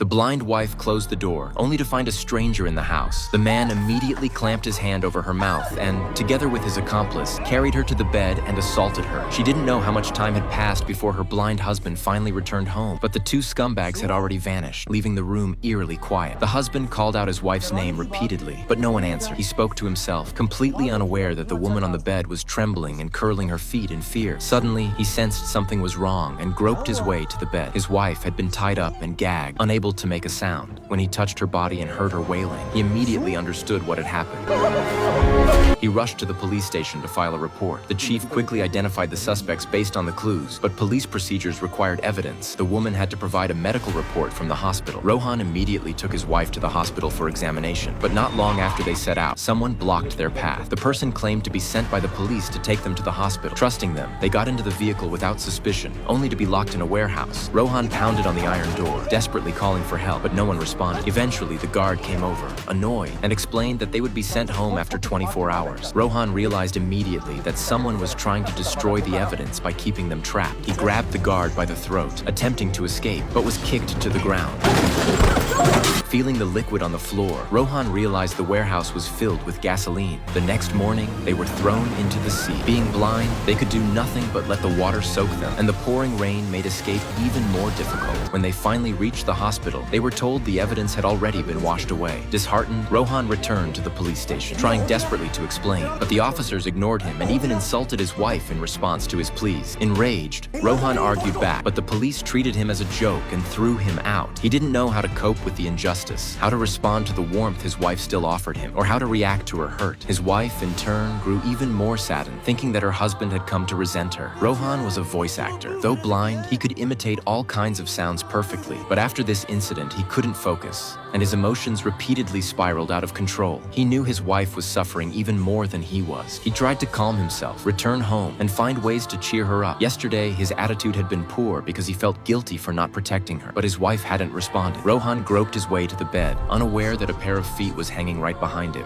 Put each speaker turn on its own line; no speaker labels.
The blind wife closed the door, only to find a stranger in the house. The man immediately clamped his hand over her mouth and, together with his accomplice, carried her to the bed and assaulted her. She didn't know how much time had passed before her blind husband finally returned home, but the two scumbags had already vanished, leaving the room eerily quiet. The husband called out his wife's name repeatedly, but no one answered. He spoke to himself, completely unaware that the woman on the bed was trembling and curling her feet in fear. Suddenly, he sensed something was wrong and groped his way to the bed. His wife had been tied up and gagged, unable to make a sound. When he touched her body and heard her wailing, he immediately understood what had happened. He rushed to the police station to file a report. The chief quickly identified the suspects based on the clues, but police procedures required evidence. The woman had to provide a medical report from the hospital. Rohan immediately took his wife to the hospital for examination, but not long after they set out, someone blocked their path. The person claimed to be sent by the police to take them to the hospital. Trusting them, they got into the vehicle without suspicion, only to be locked in a warehouse. Rohan pounded on the iron door, desperately calling for help, but no one responded. Eventually, the guard came over, annoyed, and explained that they would be sent home after 24 hours. Rohan realized immediately that someone was trying to destroy the evidence by keeping them trapped. He grabbed the guard by the throat, attempting to escape, but was kicked to the ground. Feeling the liquid on the floor, Rohan realized the warehouse was filled with gasoline. The next morning, they were thrown into the sea. Being blind, they could do nothing but let the water soak them, and the pouring rain made escape even more difficult. When they finally reached the hospital, they were told the evidence had already been washed away. Disheartened, Rohan returned to the police station, trying desperately to explain, but the officers ignored him and even insulted his wife in response to his pleas. Enraged, Rohan argued back, but the police treated him as a joke and threw him out. He didn't know how to cope with the injustice, how to respond to the warmth his wife still offered him, or how to react to her hurt. His wife, in turn, grew even more saddened, thinking that her husband had come to resent her. Rohan was a voice actor. Though blind, he could imitate all kinds of sounds perfectly, but after this incident, he couldn't focus, and his emotions repeatedly spiraled out of control. He knew his wife was suffering even more than he was. He tried to calm himself, return home, and find ways to cheer her up. Yesterday, his attitude had been poor because he felt guilty for not protecting her, but his wife hadn't responded. Rohan groped his way to the bed, unaware that a pair of feet was hanging right behind him.